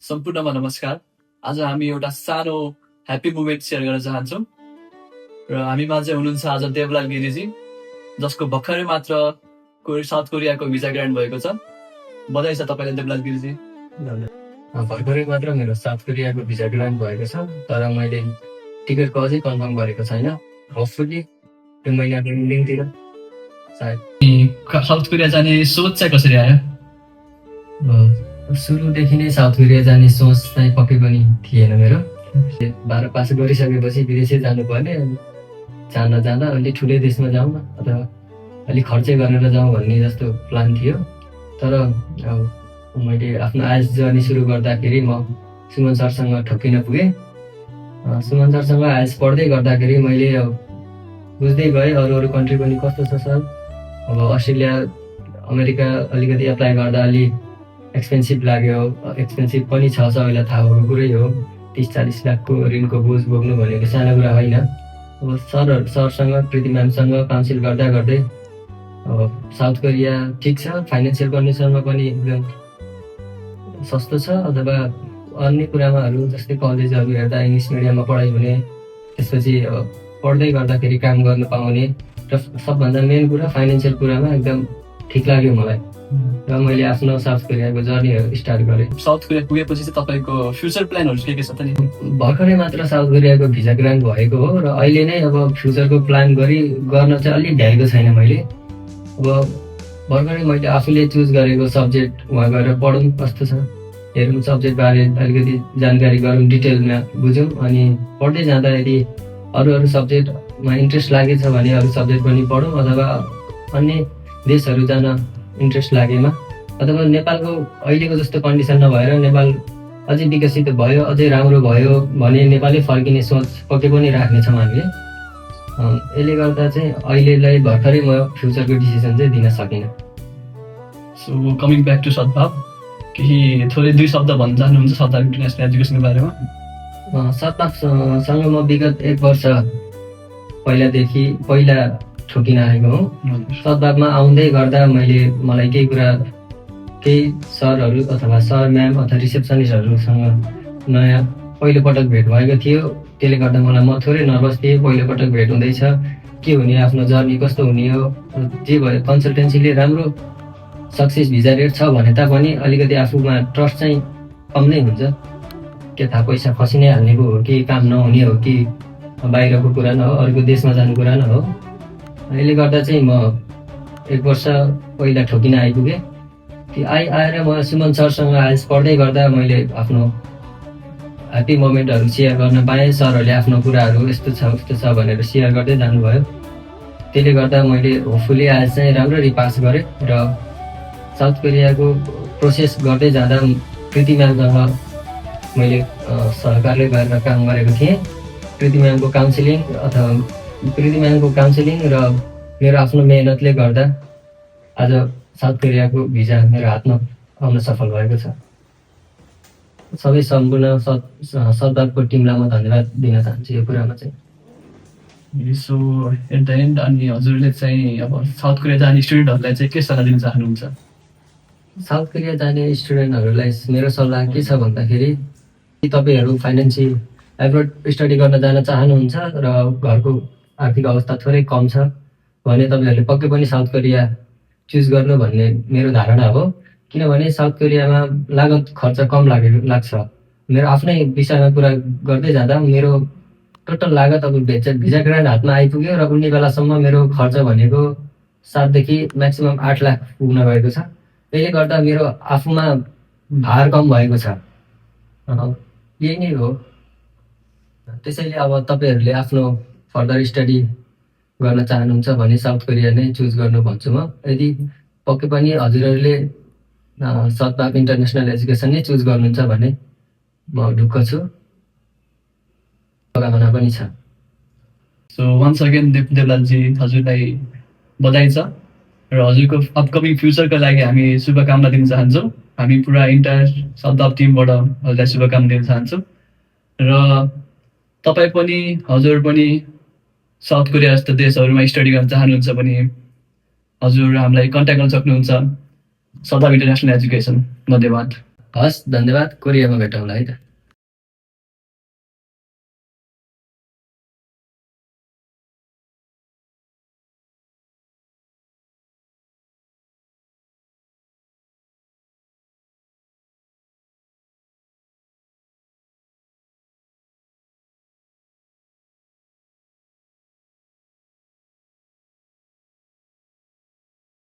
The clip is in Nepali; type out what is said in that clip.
सम्पूर्णमा नमस्कार। आज हामी एउटा सानो ह्याप्पी मोमेन्ट सेयर गर्न चाहन्छौँ र हामीमा चाहिँ हुनुहुन्छ आज देवलाल गिरीजी, जसको भर्खरै मात्र साउथ कोरियाको भिजा ग्रान्ट भएको छ। बधाई छ तपाईँलाई देवलाल गिरीजी। भर्खरै मात्र मेरो साउथ कोरियाको भिजा ग्रान्ट भएको छ, तर मैले टिकटको अझै कन्फर्म गरेको छैन। होपफुली यो महिनाको इन्डिङतिर सायद। साउथ कोरिया जाने सोच चाहिँ कसरी आयो? सुरुदेखि नै साउथ कोरिया जाने सोच चाहिँ पक्कै पनि थिएन मेरो। 12 पास गरिसकेपछि विदेशै जानुपर्ने, जान जाँदा अलि ठुलै देशमा जाउँ अथवा अलिक खर्चै गरेर जाउँ भन्ने जस्तो प्लान थियो। तर मैले आफ्नो आइएस जर्नी सुरु गर्दाखेरि म सुमन सरसँग ठोकिन पुगेँ। सुमन सरसँग आइएस पढ्दै गर्दाखेरि मैले बुझ्दै गएँ अरू कन्ट्री पनि कस्तो छ सर। अब अस्ट्रेलिया अमेरिका अलिकति एप्लाई गर्दा अलि एक्सपेन्सिभ लाग्यो। एक्सपेन्सिभ पनि छ सबैलाई थाहा भएको कुरै हो। 30-40 लाखको ऋणको बोझ बोक्नु भनेको सानो कुरा होइन। अब सरसँग प्रीति म्यामसँग काउन्सिल गर्दा गर्दै अब साउथ कोरिया ठिक छ, फाइनेन्सियल कन्डिसनमा पनि एकदम सस्तो छ, अथवा अन्य कुरामाहरू जस्तै कलेजहरू हेर्दा इङ्ग्लिस मिडियममा पढाइ हुने, त्यसपछि पढ्दै गर्दाखेरि काम गर्न पाउने र सबभन्दा मेन कुरा फाइनेन्सियल कुरामा एकदम ठिक लाग्यो मलाई र मैले आफ्नो साउथ कोरियाको जर्नी स्टार्ट गरेँ। साउथ कोरिया पुगेपछि चाहिँ तपाईँको फ्युचर प्लानहरू के छ त नि? भर्खरै मात्र साउथ कोरियाको भिजा ग्रान्ट भएको हो र अहिले नै अब फ्युचरको प्लान गर्न चाहिँ अलिक भ्याएको छैन मैले। अब भर्खरै मैले आफूले चुज गरेको सब्जेक्ट उहाँ गएर पढौँ कस्तो छ, हेरौँ, सब्जेक्टबारे अलिकति जानकारी गरौँ, डिटेलमा बुझौँ, अनि पढ्दै जाँदा यदि अरू सब्जेक्टमा इन्ट्रेस्ट लागेछ भने अरू सब्जेक्ट पनि पढौँ, अथवा अन्य देशहरू जान इन्ट्रेस्ट लागेमा, अथवा नेपालको अहिलेको जस्तो कन्डिसन नभएर नेपाल अझै विकसित भयो, अझै राम्रो भयो भने नेपालै फर्किने सोच पक्कै पनि राख्नेछौँ हामीले। यसले गर्दा चाहिँ अहिलेलाई भर्खरै म फ्युचरको डिसिजन चाहिँ दिन सकिनँ। सो कमिङ ब्याक टु सद्भाव, केही थोरै 2 शब्द भन्न चाहनुहुन्छ सद्भाव इन्टरनेसनल एजुकेसनको बारेमा? सद्भावसँग म विगत 1 वर्ष पहिला ठोकिन आएको हुँ। सद्भावमा आउँदै गर्दा मलाई केही सरहरू अथवा सर म्याम अथवा रिसेप्सनिस्टहरूसँग नयाँ पहिलोपटक भेट भएको थियो। त्यसले गर्दा म थोरै नर्भस थिएँ। पहिलोपटक भेट हुँदैछ, के हुने, आफ्नो जर्नी कस्तो हुने हो। जे भयो कन्सल्टेन्सीले राम्रो सक्सेस भिजा रेट छ भने तापनि अलिकति आफूमा ट्रस्ट चाहिँ कम नै हुन्छ। के थाहा पैसा फसि नै हाल्ने पो हो कि काम नहुने हो कि बाहिरको कुरा न हो, अर्को देशमा जाने कुरा न हो। यसले गर्दा चाहिँ म 1 वर्ष पहिला ठोकिन आइपुगेँ। आएर म सुमन सरसँग आइएस पढ्दै गर्दा मैले आफ्नो ह्याप्पी मोमेन्टहरू सेयर गर्न पाएँ। सरहरूले आफ्नो कुराहरू यस्तो छ उस्तो छ भनेर सेयर गर्दै जानुभयो। त्यसले गर्दा मैले होपफुली आइएस चाहिँ राम्ररी पास गरेँ र साउथ कोरियाको प्रोसेस गर्दै जाँदा प्रीति म्यामसँग मैले सहकार्य गरेर काम गरेको थिएँ। प्रीति म्यामको काउन्सिलिङ र मेरो आफ्नो मेहनतले गर्दा आज साउथ कोरियाको भिजा मेरो हातमा आउन सफल भएको छ। सबै सम्पूर्ण सद्भावको टिमलाई म धन्यवाद दिन चाहन्छु यो कुरामा चाहिँ। सो एट द एन्ड अनि हजुरले चाहिँ अब साउथ कोरिया जाने स्टुडेन्टहरूलाई चाहिँ के सल्लाह दिन चाहनुहुन्छ? साउथ कोरिया जाने स्टुडेन्टहरूलाई मेरो सल्लाह के छ भन्दाखेरि, तपाईँहरू फाइनेन्सियल एब्रोड स्टडी गर्न जान चाहनुहुन्छ र घरको आर्थिक अवस्था थोरै कम छ भने तपाईँहरूले पक्कै पनि साउथ कोरिया चुज गर्नु भन्ने मेरो धारणा हो। किनभने साउथ कोरियामा लागत खर्च कम लाग्छ। मेरो आफ्नै विषयमा कुरा गर्दै जाँदा मेरो टोटल लागत अब भिजा ग्रान्ट हातमा आइपुग्यो र उनी बेलासम्म मेरो खर्च भनेको 7 देखि म्याक्सिमम 8 लाख पुग्न गएको छ। यसले गर्दा मेरो आफूमा भार कम भएको छ। यही नै हो। त्यसैले अब तपाईँहरूले आफ्नो फर्दर स्टडी गर्न चाहनुहुन्छ भने साउथ कोरिया नै चुज गर्नु भन्छु म। यदि पक्कै पनि हजुरहरूले सद्भाव इन्टरनेसनल एजुकेसन नै चुज गर्नुहुन्छ भने म ढुक्क छु, शुभकामना पनि छ। सो वन्स अगेन देवलालजी, हजुरलाई बधाई छ र हजुरको अपकमिङ फ्युचरको लागि हामी शुभकामना दिन चाहन्छौँ। हामी पुरा इन्टायर सद्भाव टिमबाट हजुरलाई शुभकामना दिन चाहन्छौँ र तपाईँ पनि हजुर पनि साउथ कोरिया जस्तो देशहरूमा स्टडी गर्न चाहनुहुन्छ भने हजुर हामीलाई कन्ट्याक्ट गर्न सक्नुहुन्छ। सद्भाव इन्टरनेसनल एजुकेसन। धन्यवाद। हस्, धन्यवाद। कोरियामा भेटौँला है त।